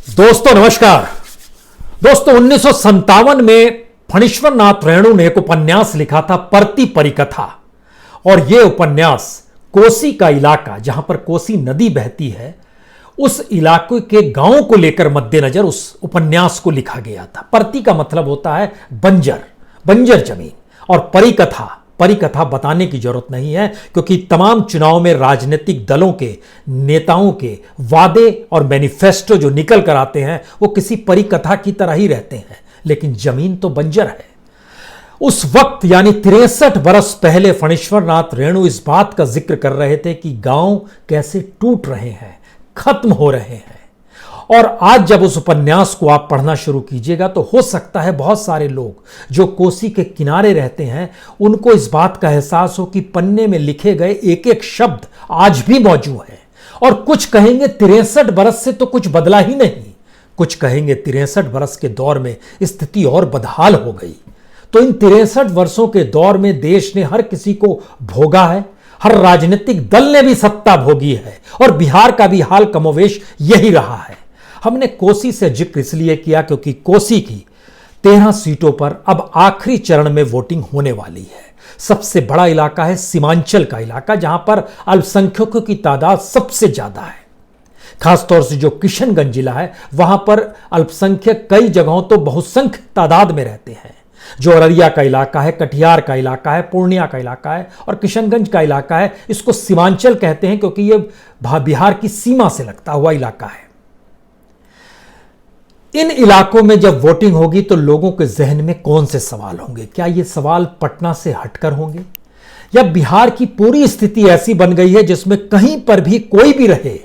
दोस्तों नमस्कार। दोस्तों 1957 में फणीश्वर नाथ रेणु ने एक उपन्यास लिखा था परती परिकथा। और यह उपन्यास कोसी का इलाका, जहां पर कोसी नदी बहती है, उस इलाके के गांवों को लेकर मद्देनजर उस उपन्यास को लिखा गया था। परती का मतलब होता है बंजर जमीन। और परिकथा बताने की जरूरत नहीं है, क्योंकि तमाम चुनाव में राजनीतिक दलों के नेताओं के वादे और मैनिफेस्टो जो निकल कर आते हैं वो किसी परिकथा की तरह ही रहते हैं, लेकिन जमीन तो बंजर है। उस वक्त यानी 63 बरस पहले फणीश्वर नाथ रेणु इस बात का जिक्र कर रहे थे कि गांव कैसे टूट रहे हैं, खत्म हो रहे हैं। और आज जब उस उपन्यास को आप पढ़ना शुरू कीजिएगा तो हो सकता है बहुत सारे लोग जो कोसी के किनारे रहते हैं उनको इस बात का एहसास हो कि पन्ने में लिखे गए एक एक शब्द आज भी मौजूद है। और कुछ कहेंगे 63 बरस से तो कुछ बदला ही नहीं, कुछ कहेंगे 63 बरस के दौर में स्थिति और बदहाल हो गई। तो इन 63 वर्षों के दौर में देश ने हर किसी को भोगा है, हर राजनीतिक दल ने भी सत्ता भोगी है, और बिहार का भी हाल कमोवेश यही रहा है। हमने कोसी से जिक्र इसलिए किया क्योंकि कोसी की 13 सीटों पर अब आखिरी चरण में वोटिंग होने वाली है। सबसे बड़ा इलाका है सीमांचल का इलाका, जहां पर अल्पसंख्यकों की तादाद सबसे ज्यादा है। खासतौर से जो किशनगंज जिला है वहां पर अल्पसंख्यक कई जगहों तो बहुसंख्यक तादाद में रहते हैं। जो अररिया का इलाका है, कटिहार का इलाका है, पूर्णिया का इलाका है और किशनगंज का इलाका है, इसको सीमांचल कहते हैं क्योंकि यह बिहार की सीमा से लगता हुआ इलाका है। इन इलाकों में जब वोटिंग होगी तो लोगों के जहन में कौन से सवाल होंगे? क्या ये सवाल पटना से हटकर होंगे, या बिहार की पूरी स्थिति ऐसी बन गई है जिसमें कहीं पर भी कोई भी रहे,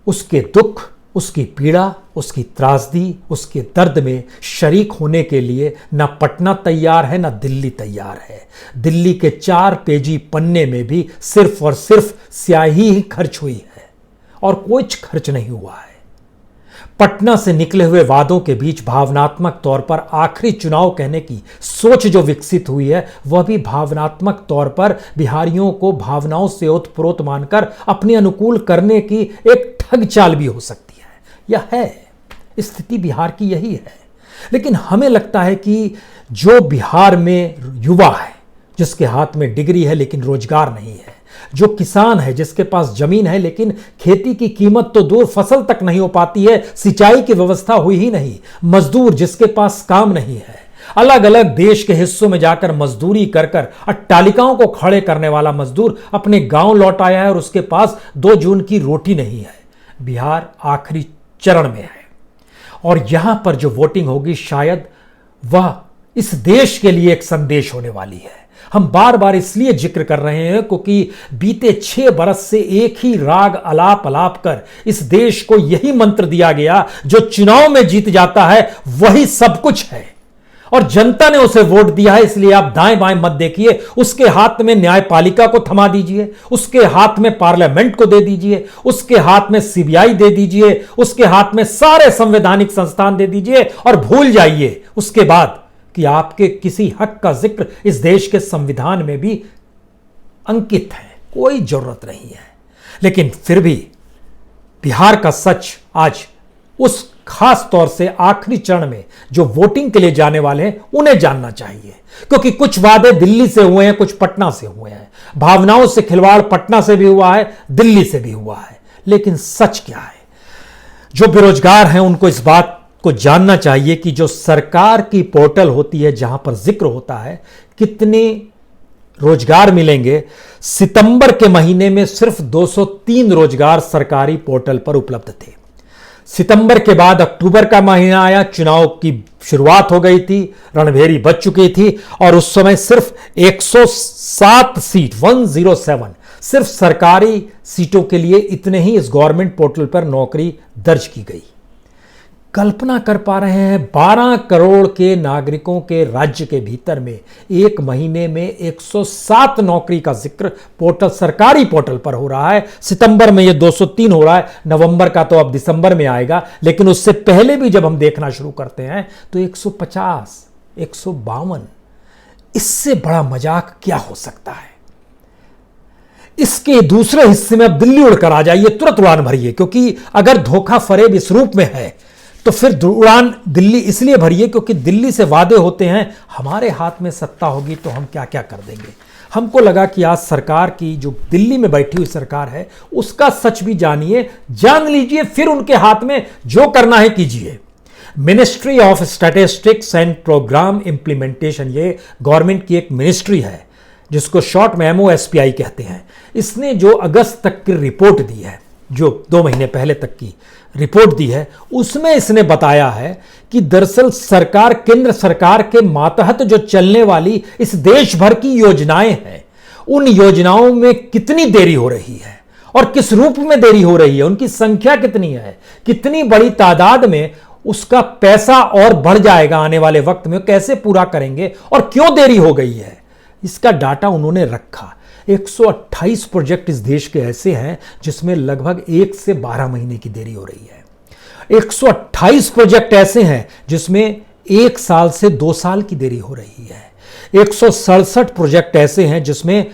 उसके दुख, उसकी पीड़ा, उसकी त्रासदी, उसके दर्द में शरीक होने के लिए ना पटना तैयार है ना दिल्ली तैयार है। दिल्ली के 4 पेजी पन्ने में भी सिर्फ और सिर्फ स्याही ही खर्च हुई है और कुछ खर्च नहीं हुआ है। पटना से निकले हुए वादों के बीच भावनात्मक तौर पर आखिरी चुनाव कहने की सोच जो विकसित हुई है वह भी भावनात्मक तौर पर बिहारियों को भावनाओं से ओतप्रोत मानकर अपने अनुकूल करने की एक ठग चाल भी हो सकती है। यह है स्थिति बिहार की, यही है। लेकिन हमें लगता है कि जो बिहार में युवा है, जिसके हाथ में डिग्री है लेकिन रोजगार नहीं है, जो किसान है जिसके पास जमीन है लेकिन खेती की कीमत तो दूर, फसल तक नहीं हो पाती है, सिंचाई की व्यवस्था हुई ही नहीं, मजदूर जिसके पास काम नहीं है, अलग अलग देश के हिस्सों में जाकर मजदूरी कर कर अट्टालिकाओं को खड़े करने वाला मजदूर अपने गांव लौट आया है और उसके पास 2 जून की रोटी नहीं है। बिहार आखिरी चरण में है और यहां पर जो वोटिंग होगी शायद वह इस देश के लिए एक संदेश होने वाली है। हम बार बार इसलिए जिक्र कर रहे हैं क्योंकि बीते 6 बरस से एक ही राग अलाप कर इस देश को यही मंत्र दिया गया, जो चुनाव में जीत जाता है वही सब कुछ है। और जनता ने उसे वोट दिया है, इसलिए आप दाएं बाएं मत देखिए। उसके हाथ में न्यायपालिका को थमा दीजिए, उसके हाथ में पार्लियामेंट को दे दीजिए, उसके हाथ में सीबीआई दे दीजिए, उसके हाथ में सारे संवैधानिक संस्थान दे दीजिए और भूल जाइए उसके बाद कि आपके किसी हक का जिक्र इस देश के संविधान में भी अंकित है। कोई जरूरत नहीं है। लेकिन फिर भी बिहार का सच आज उस खास तौर से आखिरी चरण में जो वोटिंग के लिए जाने वाले हैं उन्हें जानना चाहिए, क्योंकि कुछ वादे दिल्ली से हुए हैं, कुछ पटना से हुए हैं। भावनाओं से खिलवाड़ पटना से भी हुआ है, दिल्ली से भी हुआ है। लेकिन सच क्या है? जो बेरोजगार हैं उनको इस बात को जानना चाहिए कि जो सरकार की पोर्टल होती है जहां पर जिक्र होता है कितने रोजगार मिलेंगे, सितंबर के महीने में सिर्फ 203 रोजगार सरकारी पोर्टल पर उपलब्ध थे। सितंबर के बाद अक्टूबर का महीना आया, चुनाव की शुरुआत हो गई थी, रणभेरी बज चुकी थी और उस समय सिर्फ 107 सीट 107 सिर्फ सरकारी सीटों के लिए इतने ही इस गवर्नमेंट पोर्टल पर नौकरी दर्ज की गई। कल्पना कर पा रहे हैं 12 करोड़ के नागरिकों के राज्य के भीतर में एक महीने में 107 नौकरी का जिक्र पोर्टल, सरकारी पोर्टल पर हो रहा है। सितंबर में ये 203 हो रहा है, नवंबर का तो अब दिसंबर में आएगा, लेकिन उससे पहले भी जब हम देखना शुरू करते हैं तो 150, 152, इससे बड़ा मजाक क्या हो सकता है? इसके दूसरे हिस्से में अब दिल्ली उड़कर आ जाइए, तुरंत उड़ान भरिए, क्योंकि अगर धोखा फरेब इस रूप में है तो फिर उड़ान दिल्ली इसलिए भरिए क्योंकि दिल्ली से वादे होते हैं हमारे हाथ में सत्ता होगी तो हम क्या क्या कर देंगे। हमको लगा कि आज सरकार की जो दिल्ली में बैठी हुई सरकार है उसका सच भी जानिए, जान लीजिए, फिर उनके हाथ में जो करना है कीजिए। Ministry of statistics and programme implementation, ये गवर्नमेंट की एक मिनिस्ट्री है जिसको शॉर्ट में MOSPI कहते हैं। इसने जो अगस्त तक की रिपोर्ट दी है, जो 2 महीने पहले तक की रिपोर्ट दी है, उसमें इसने बताया है कि दरअसल सरकार, केंद्र सरकार के मातहत जो चलने वाली इस देश भर की योजनाएं हैं, उन योजनाओं में कितनी देरी हो रही है और किस रूप में देरी हो रही है, उनकी संख्या कितनी है, कितनी बड़ी तादाद में उसका पैसा और बढ़ जाएगा आने वाले वक्त में, कैसे पूरा करेंगे और क्यों देरी हो गई है, इसका डाटा उन्होंने रखा। 128 प्रोजेक्ट इस देश के ऐसे हैं जिसमें लगभग 1 से 12 महीने की देरी हो रही है। 128 प्रोजेक्ट ऐसे हैं जिसमें 1 साल से 2 साल की देरी हो रही है। 167 प्रोजेक्ट ऐसे हैं जिसमें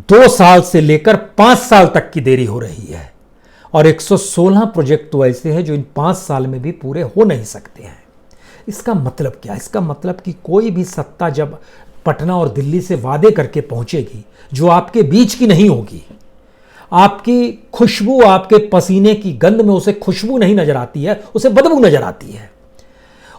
2 साल से लेकर 5 साल तक की देरी हो रही है और 116 प्रोजेक्ट तो ऐसे हैं जो इन 5 साल में भी पूरे हो नहीं सकते हैं। इसका मतलब क्या? इसका मतलब कि कोई भी सत्ता जब पटना और दिल्ली से वादे करके पहुंचेगी जो आपके बीच की नहीं होगी, आपकी खुशबू, आपके पसीने की गंध में उसे खुशबू नहीं नजर आती है, उसे बदबू नजर आती है।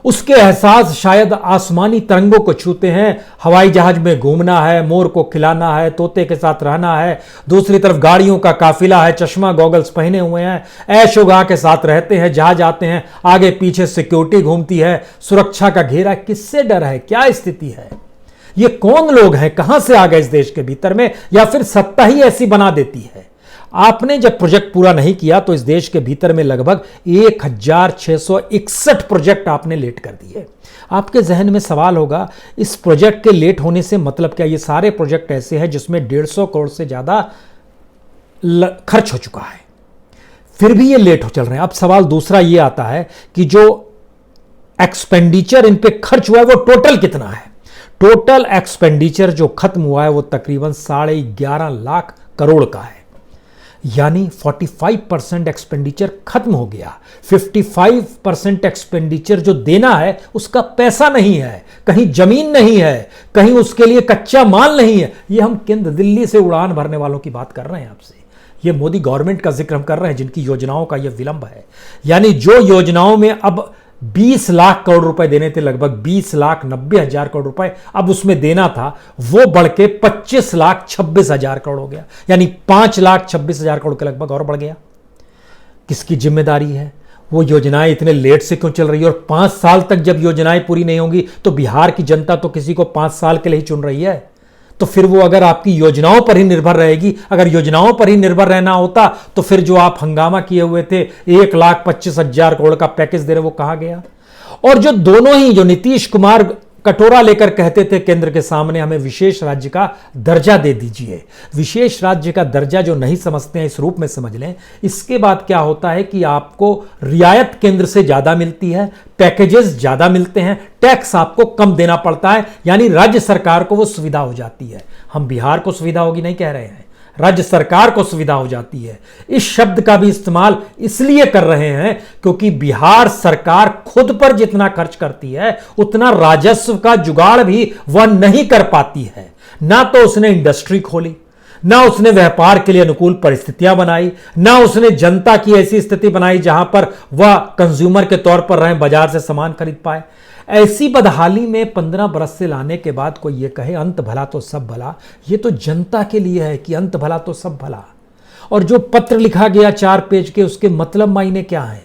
उसके एहसास शायद आसमानी तरंगों को छूते हैं, हवाई जहाज में घूमना है, मोर को खिलाना है, तोते के साथ रहना है, दूसरी तरफ गाड़ियों का काफिला है, चश्मा गॉगल्स पहने हुए हैं, ऐशोगा के साथ रहते हैं, जहाज आते हैं, आगे पीछे सिक्योरिटी घूमती है, सुरक्षा का घेरा। किससे डर है? क्या स्थिति है? ये कौन लोग हैं? कहां से आ गए इस देश के भीतर में? या फिर सत्ता ही ऐसी बना देती है? आपने जब प्रोजेक्ट पूरा नहीं किया तो इस देश के भीतर में लगभग 1661 प्रोजेक्ट आपने लेट कर दिए। आपके जहन में सवाल होगा, इस प्रोजेक्ट के लेट होने से मतलब क्या? ये सारे प्रोजेक्ट ऐसे हैं जिसमें 150 करोड़ से ज्यादा खर्च हो चुका है, फिर भी ये लेट हो चल रहे हैं। अब सवाल दूसरा ये आता है कि जो एक्सपेंडिचर इन पे खर्च हुआ है वो टोटल कितना है? टोटल एक्सपेंडिचर जो खत्म हुआ है वो तकरीबन 11.5 लाख करोड़ का है, यानी 45% एक्सपेंडिचर खत्म हो गया। 55% एक्सपेंडिचर जो देना है उसका पैसा नहीं है, कहीं जमीन नहीं है, कहीं उसके लिए कच्चा माल नहीं है। ये हम केंद्र दिल्ली से उड़ान भरने वालों की बात कर रहे हैं आपसे, ये मोदी गवर्नमेंट का जिक्र हम कर रहे हैं जिनकी योजनाओं का यह विलंब है। यानी जो योजनाओं में अब 20 लाख करोड़ रुपए देने थे, लगभग 20,90,000 करोड़ रुपए अब उसमें देना था, वो बढ़ के 25,26,000 करोड़ हो गया, यानी 5,26,000 करोड़ के लगभग और बढ़ गया। किसकी जिम्मेदारी है? वो योजनाएं इतने लेट से क्यों चल रही है? और 5 साल तक जब योजनाएं पूरी नहीं होंगी तो बिहार की जनता तो किसी को 5 साल के लिए ही चुन रही है। तो फिर वो अगर आपकी योजनाओं पर ही निर्भर रहेगी, अगर योजनाओं पर ही निर्भर रहना होता तो फिर जो आप हंगामा किए हुए थे 1,25,000 करोड़ का पैकेज दे रहे वो कहां गया? और जो दोनों ही, जो नीतीश कुमार कटोरा लेकर कहते थे केंद्र के सामने हमें विशेष राज्य का दर्जा दे दीजिए, विशेष राज्य का दर्जा जो नहीं समझते हैं इस रूप में समझ लें। इसके बाद क्या होता है कि आपको रियायत केंद्र से ज्यादा मिलती है, पैकेजेस ज्यादा मिलते हैं, टैक्स आपको कम देना पड़ता है, यानी राज्य सरकार को वो सुविधा हो जाती है। हम बिहार को सुविधा होगी नहीं कह रहे हैं, राज्य सरकार को सुविधा हो जाती है। इस शब्द का भी इस्तेमाल इसलिए कर रहे हैं क्योंकि बिहार सरकार खुद पर जितना खर्च करती है उतना राजस्व का जुगाड़ भी वह नहीं कर पाती है। ना तो उसने इंडस्ट्री खोली, ना उसने व्यापार के लिए अनुकूल परिस्थितियां बनाई, ना उसने जनता की ऐसी स्थिति बनाई जहां पर वह कंज्यूमर के तौर पर रहें, बाजार से सामान खरीद पाए। ऐसी बदहाली में 15 बरस से लाने के बाद कोई ये कहे अंत भला तो सब भला, ये तो जनता के लिए है कि अंत भला तो सब भला। और जो पत्र लिखा गया 4 पेज के, उसके मतलब मायने क्या है?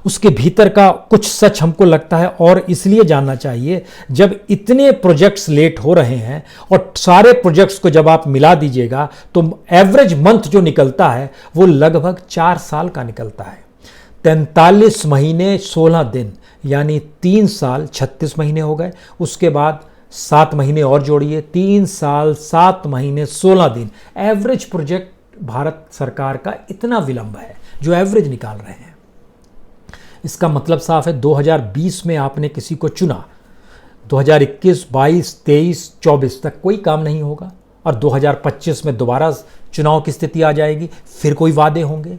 उसके भीतर का कुछ सच हमको लगता है और इसलिए जानना चाहिए। जब इतने प्रोजेक्ट्स लेट हो रहे हैं और सारे प्रोजेक्ट्स को जब आप मिला दीजिएगा तो एवरेज मंथ जो निकलता है वो लगभग 4 साल का निकलता है। 43 महीने 16 दिन, यानी 3 साल 36 महीने हो गए। उसके बाद 7 महीने और जोड़िए, 3 साल 7 महीने 16 दिन। एवरेज प्रोजेक्ट भारत सरकार का इतना विलंब है जो एवरेज निकाल रहे हैं। इसका मतलब साफ है, 2020 में आपने किसी को चुना, 2021, 22, 23, 24 तक कोई काम नहीं होगा और 2025 में दोबारा चुनाव की स्थिति आ जाएगी, फिर कोई वादे होंगे।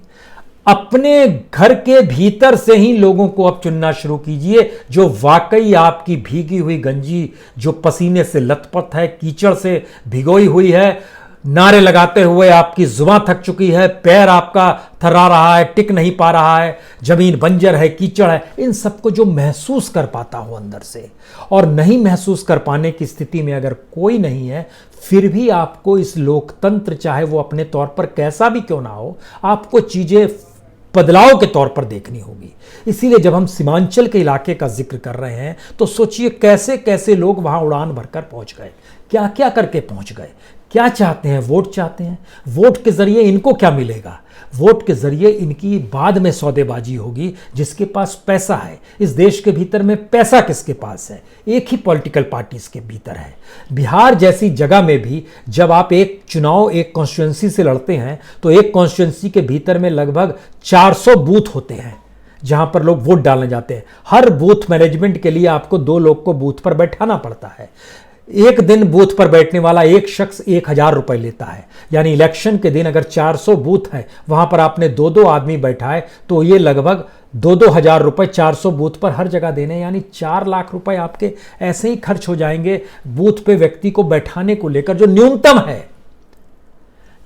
अपने घर के भीतर से ही लोगों को अब चुनना शुरू कीजिए जो वाकई आपकी भीगी हुई गंजी, जो पसीने से लथपथ है, कीचड़ से भिगोई हुई है, नारे लगाते हुए आपकी जुबान थक चुकी है, पैर आपका थर्रा रहा है, टिक नहीं पा रहा है, जमीन बंजर है, कीचड़ है, इन सबको जो महसूस कर पाता हो अंदर से। और नहीं महसूस कर पाने की स्थिति में अगर कोई नहीं है, फिर भी आपको इस लोकतंत्र, चाहे वो अपने तौर पर कैसा भी क्यों ना हो, आपको चीजें बदलाव के तौर पर देखनी होगी। इसीलिए जब हम सीमांचल के इलाके का जिक्र कर रहे हैं तो सोचिए कैसे कैसे लोग वहां उड़ान भरकर पहुंच गए, क्या क्या करके पहुंच गए, क्या चाहते हैं, वोट चाहते हैं। वोट के जरिए इनको क्या मिलेगा? वोट के जरिए इनकी बाद में सौदेबाजी होगी। जिसके पास पैसा है, इस देश के भीतर में पैसा किसके पास है? एक ही पॉलिटिकल पार्टीज के भीतर है। बिहार जैसी जगह में भी जब आप एक चुनाव एक कॉन्स्टिट्यूंसी से लड़ते हैं तो एक कॉन्स्टिट्यूंसी के भीतर में लगभग 400 बूथ होते हैं जहां पर लोग वोट डालने जाते हैं। हर बूथ मैनेजमेंट के लिए आपको 2 लोग को बूथ पर बैठाना पड़ता है। एक दिन बूथ पर बैठने वाला एक शख्स 1000 रुपए लेता है। यानी इलेक्शन के दिन अगर 400 बूथ है, वहां पर आपने 2-2 आदमी बैठाए तो ये लगभग 2-2 हजार रुपए 400 बूथ पर हर जगह देने, यानी 4 लाख रुपए आपके ऐसे ही खर्च हो जाएंगे बूथ पे व्यक्ति को बैठाने को लेकर, जो न्यूनतम है।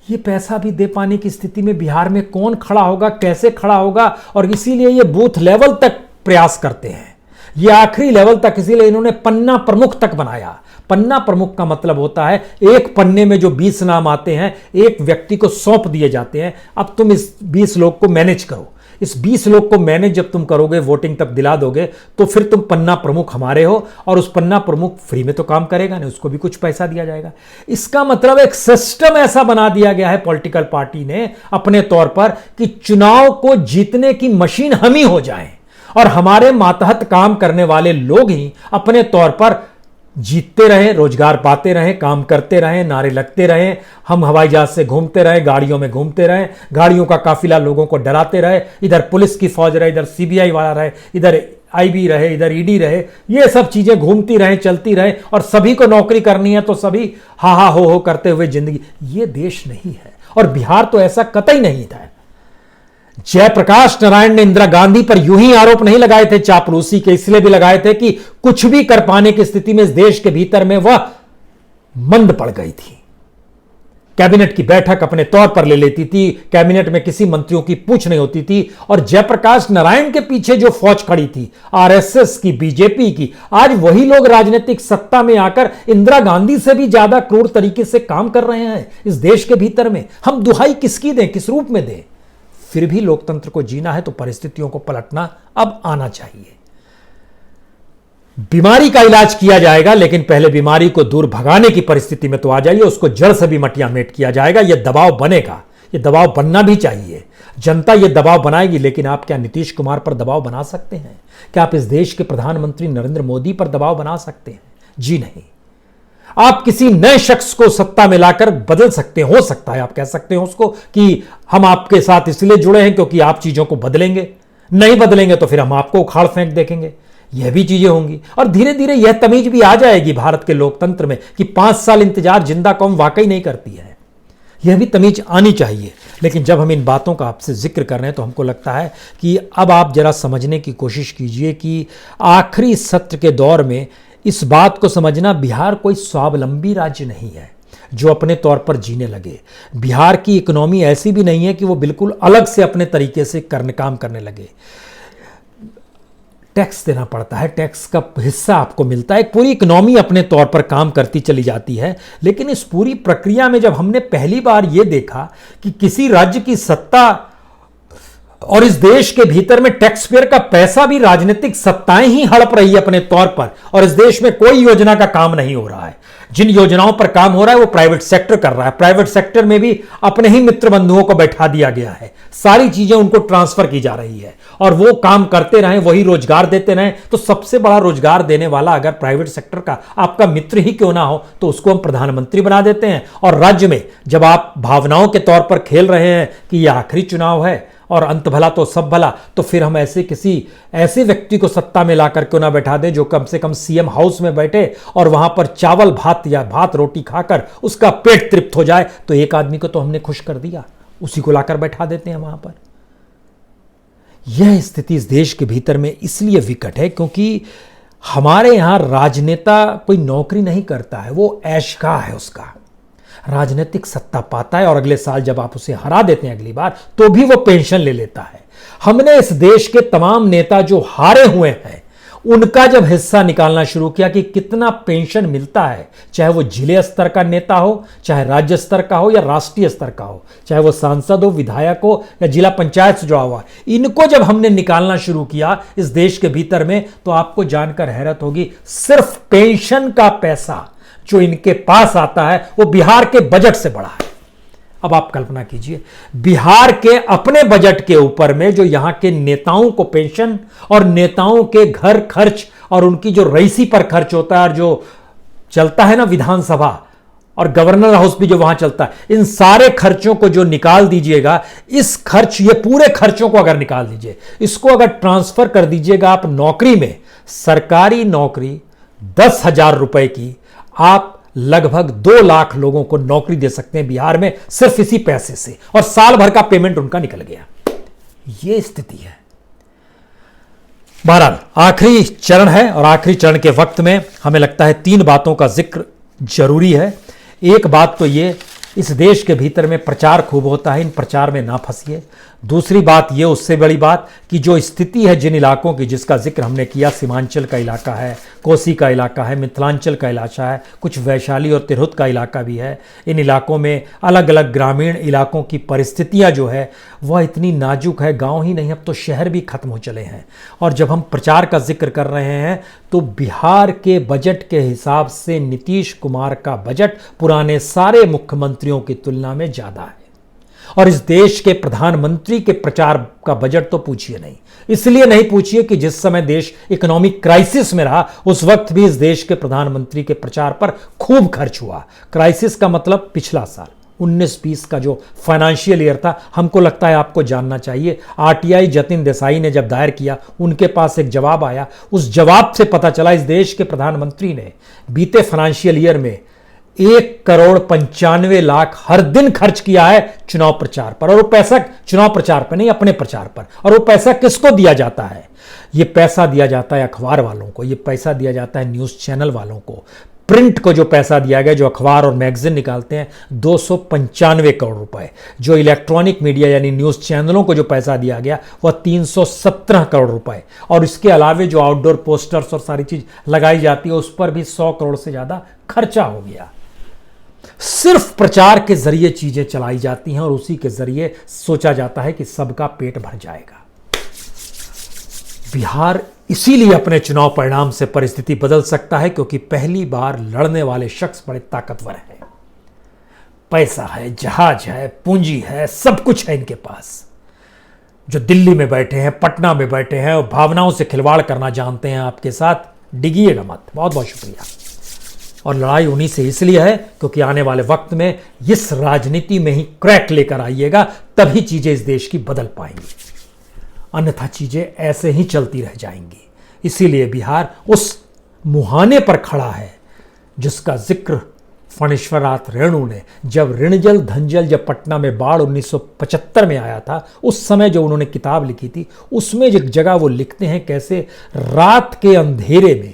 ये पैसा भी दे पाने की स्थिति में बिहार में कौन खड़ा होगा, कैसे खड़ा होगा? और इसीलिए ये बूथ लेवल तक प्रयास करते हैं, ये आखिरी लेवल तक। इसीलिए इन्होंने पन्ना प्रमुख तक बनाया। पन्ना प्रमुख का मतलब होता है एक पन्ने में जो 20 नाम आते हैं एक व्यक्ति को सौंप दिए जाते हैं। अब तुम इस 20 लोग को मैनेज करो। इस 20 लोग को मैनेज जब तुम करोगे, वोटिंग तक दिला दोगे, तो फिर तुम पन्ना प्रमुख हमारे हो। और उस पन्ना प्रमुख फ्री में तो काम करेगा नहीं, उसको भी कुछ पैसा दिया जाएगा। इसका मतलब एक सिस्टम ऐसा बना दिया गया है पॉलिटिकल पार्टी ने अपने तौर पर कि चुनाव को जीतने की मशीन हम ही हो जाएं और हमारे मातहत काम करने वाले लोग ही अपने तौर पर जीतते रहें, रोजगार पाते रहें, काम करते रहें, नारे लगते रहें, हम हवाई जहाज से घूमते रहें, गाड़ियों में घूमते रहें, गाड़ियों का काफिला लोगों को डराते रहे, इधर पुलिस की फौज रहे, इधर सीबीआई वाला रहे, इधर आईबी रहे, इधर ईडी रहे, ये सब चीजें घूमती रहें, चलती रहें और सभी को नौकरी करनी है तो सभी हा हा हो करते हुए जिंदगी। ये देश नहीं है। और बिहार तो ऐसा कतई नहीं था। जयप्रकाश नारायण ने इंदिरा गांधी पर यूं ही आरोप नहीं लगाए थे चापलूसी के, इसलिए भी लगाए थे कि कुछ भी कर पाने की स्थिति में इस देश के भीतर में वह मंद पड़ गई थी। कैबिनेट की बैठक अपने तौर पर ले लेती थी, कैबिनेट में किसी मंत्रियों की पूछ नहीं होती थी। और जयप्रकाश नारायण के पीछे जो फौज खड़ी थी, आरएसएस की, बीजेपी की, आज वही लोग राजनीतिक सत्ता में आकर इंदिरा गांधी से भी ज्यादा क्रूर तरीके से काम कर रहे हैं इस देश के भीतर में। हम दुहाई किसकी दें, किस रूप में दें? फिर भी लोकतंत्र को जीना है तो परिस्थितियों को पलटना अब आना चाहिए। बीमारी का इलाज किया जाएगा, लेकिन पहले बीमारी को दूर भगाने की परिस्थिति में तो आ जाइए, उसको जड़ से भी मटियामेट किया जाएगा। यह दबाव बनेगा, यह दबाव बनना भी चाहिए। जनता यह दबाव बनाएगी, लेकिन आप क्या नीतीश कुमार पर दबाव बना सकते हैं? क्या आप इस देश के प्रधानमंत्री नरेंद्र मोदी पर दबाव बना सकते हैं? जी नहीं। आप किसी नए शख्स को सत्ता में लाकर बदल सकते हैं, हो सकता है आप कह सकते हैं उसको कि हम आपके साथ इसलिए जुड़े हैं क्योंकि आप चीजों को बदलेंगे, नहीं बदलेंगे तो फिर हम आपको उखाड़ फेंक देखेंगे। यह भी चीजें होंगी और धीरे धीरे यह तमीज भी आ जाएगी भारत के लोकतंत्र में कि 5 साल इंतजार जिंदा कौम वाकई नहीं करती है। यह भी तमीज आनी चाहिए। लेकिन जब हम इन बातों का आपसे जिक्र कर रहे हैं तो हमको लगता है कि अब आप जरा समझने की कोशिश कीजिए कि आखिरी सत्र के दौर में इस बात को समझना, बिहार कोई स्वावलंबी राज्य नहीं है जो अपने तौर पर जीने लगे। बिहार की इकोनॉमी ऐसी भी नहीं है कि वो बिल्कुल अलग से अपने तरीके से काम करने लगे। टैक्स देना पड़ता है, टैक्स का हिस्सा आपको मिलता है, एक पूरी इकोनॉमी अपने तौर पर काम करती चली जाती है। लेकिन इस पूरी प्रक्रिया में जब हमने पहली बार यह देखा कि किसी राज्य की सत्ता और इस देश के भीतर में टैक्स पेयर का पैसा भी राजनीतिक सत्ताएं ही हड़प रही है अपने तौर पर, और इस देश में कोई योजना का काम नहीं हो रहा है। जिन योजनाओं पर काम हो रहा है वो प्राइवेट सेक्टर कर रहा है। प्राइवेट सेक्टर में भी अपने ही मित्र बंधुओं को बैठा दिया गया है, सारी चीजें उनको ट्रांसफर की जा रही है और वो काम करते रहें, वही रोजगार देते रहें। तो सबसे बड़ा रोजगार देने वाला अगर प्राइवेट सेक्टर का आपका मित्र ही क्यों ना हो तो उसको हम प्रधानमंत्री बना देते हैं। और राज्य में जब आप भावनाओं के तौर पर खेल रहे हैं कि यह आखिरी चुनाव है और अंत भला तो सब भला, तो फिर हम ऐसे व्यक्ति को सत्ता में लाकर क्यों ना बैठा दें जो कम से कम सीएम हाउस में बैठे और वहां पर चावल भात या भात रोटी खाकर उसका पेट तृप्त हो जाए। तो एक आदमी को तो हमने खुश कर दिया, उसी को लाकर बैठा देते हैं वहां पर। यह स्थिति इस देश के भीतर में इसलिए विकट है क्योंकि हमारे यहां राजनेता कोई नौकरी नहीं करता है, वो ऐशगाह है उसका। राजनीतिक सत्ता पाता है और अगले साल जब आप उसे हरा देते हैं अगली बार, तो भी वो पेंशन ले लेता है। हमने इस देश के तमाम नेता जो हारे हुए हैं उनका जब हिस्सा निकालना शुरू किया कि कितना पेंशन मिलता है, चाहे वो जिले स्तर का नेता हो, चाहे राज्य स्तर का हो या राष्ट्रीय स्तर का हो, चाहे वो सांसद हो, विधायक हो या जिला पंचायत से जुड़ा हुआ, इनको जब हमने निकालना शुरू किया इस देश के भीतर में, तो आपको जानकर हैरत होगी, सिर्फ पेंशन का पैसा जो इनके पास आता है वो बिहार के बजट से बड़ा है। अब आप कल्पना कीजिए, बिहार के अपने बजट के ऊपर में जो यहां के नेताओं को पेंशन और नेताओं के घर खर्च और उनकी जो रईसी पर खर्च होता है और जो चलता है ना विधानसभा और गवर्नर हाउस भी जो वहां चलता है, इन सारे खर्चों को जो निकाल दीजिएगा, ये पूरे खर्चों को अगर निकाल दीजिए, इसको अगर ट्रांसफर कर दीजिएगा आप नौकरी में, सरकारी नौकरी 10,000 रुपए की, आप लगभग 2 लाख लोगों को नौकरी दे सकते हैं बिहार में सिर्फ इसी पैसे से, और साल भर का पेमेंट उनका निकल गया। यह स्थिति है। बहरहाल आखिरी चरण है और आखिरी चरण के वक्त में हमें लगता है 3 बातों का जिक्र जरूरी है। एक बात तो ये, इस देश के भीतर में प्रचार खूब होता है, इन प्रचार में ना फंसिए। दूसरी बात ये, उससे बड़ी बात, कि जो स्थिति है जिन इलाकों की जिसका जिक्र हमने किया, सीमांचल का इलाका है, कोसी का इलाका है, मिथिलांचल का इलाका है, कुछ वैशाली और तिरहुत का इलाका भी है, इन इलाकों में अलग अलग ग्रामीण इलाकों की परिस्थितियां जो है वह इतनी नाजुक है, गांव ही नहीं अब तो शहर भी खत्म हो चले हैं। और जब हम प्रचार का जिक्र कर रहे हैं तो बिहार के बजट के हिसाब से नीतीश कुमार का बजट पुराने सारे मुख्यमंत्रियों की तुलना में ज्यादा है। और इस देश के प्रधानमंत्री के प्रचार का बजट तो पूछिए नहीं। इसलिए नहीं पूछिए कि जिस समय देश इकोनॉमिक क्राइसिस में रहा उस वक्त भी इस देश के प्रधानमंत्री के प्रचार पर खूब खर्च हुआ। क्राइसिस का मतलब पिछला साल 19-20 का जो फाइनेंशियल ईयर था, हमको लगता है आपको जानना चाहिए। आरटीआई जतिन देसाई ने जब दायर किया, उनके पास एक जवाब आया, उस जवाब से पता चला इस देश के प्रधानमंत्री ने बीते फाइनेंशियल ईयर में 1,95,00,000 हर दिन खर्च किया है चुनाव प्रचार पर। और वो पैसा चुनाव प्रचार पर नहीं, अपने प्रचार पर। और वो पैसा किसको दिया जाता है? ये पैसा दिया जाता है अखबार वालों को, ये पैसा दिया जाता है न्यूज चैनल वालों को। प्रिंट को जो पैसा दिया गया, जो अखबार और मैगजीन निकालते हैं, 295 करोड़ रुपए। जो इलेक्ट्रॉनिक मीडिया यानी न्यूज चैनलों को जो पैसा दिया गया वह 317 करोड़ रुपए। और इसके अलावे जो आउटडोर पोस्टर्स और सारी चीज लगाई जाती है उस पर भी 100 करोड़ से ज्यादा खर्चा हो गया। सिर्फ प्रचार के जरिए चीजें चलाई जाती हैं और उसी के जरिए सोचा जाता है कि सबका पेट भर जाएगा। बिहार इसीलिए अपने चुनाव परिणाम से परिस्थिति बदल सकता है क्योंकि पहली बार लड़ने वाले शख्स बड़े ताकतवर हैं। पैसा है, जहाज है, पूंजी है, सब कुछ है इनके पास। जो दिल्ली में बैठे हैं, पटना में बैठे हैं और भावनाओं से खिलवाड़ करना जानते हैं आपके साथ, डिगिएगा मत। बहुत बहुत शुक्रिया। और लड़ाई उन्हीं से इसलिए है क्योंकि आने वाले वक्त में इस राजनीति में ही क्रैक लेकर आइएगा, तभी चीजें इस देश की बदल पाएंगी, अन्यथा चीजें ऐसे ही चलती रह जाएंगी। इसीलिए बिहार उस मुहाने पर खड़ा है जिसका जिक्र फणीश्वरनाथ रेणु ने, जब ऋणजल धनजल, जब पटना में बाढ़ 1975 में आया था, उस समय जो उन्होंने किताब लिखी थी, उसमें एक जगह वो लिखते हैं कैसे रात के अंधेरे में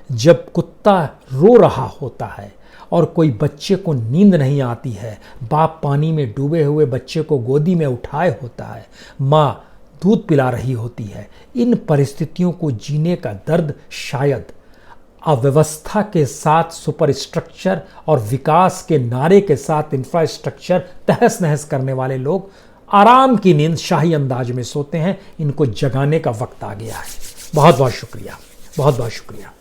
जब कुत्ता रो रहा होता है और कोई बच्चे को नींद नहीं आती है, बाप पानी में डूबे हुए बच्चे को गोदी में उठाए होता है, माँ दूध पिला रही होती है, इन परिस्थितियों को जीने का दर्द शायद अव्यवस्था के साथ सुपर स्ट्रक्चर और विकास के नारे के साथ इंफ्रास्ट्रक्चर तहस नहस करने वाले लोग आराम की नींद शाही अंदाज में सोते हैं। इनको जगाने का वक्त आ गया है। बहुत बहुत शुक्रिया, बहुत बहुत शुक्रिया।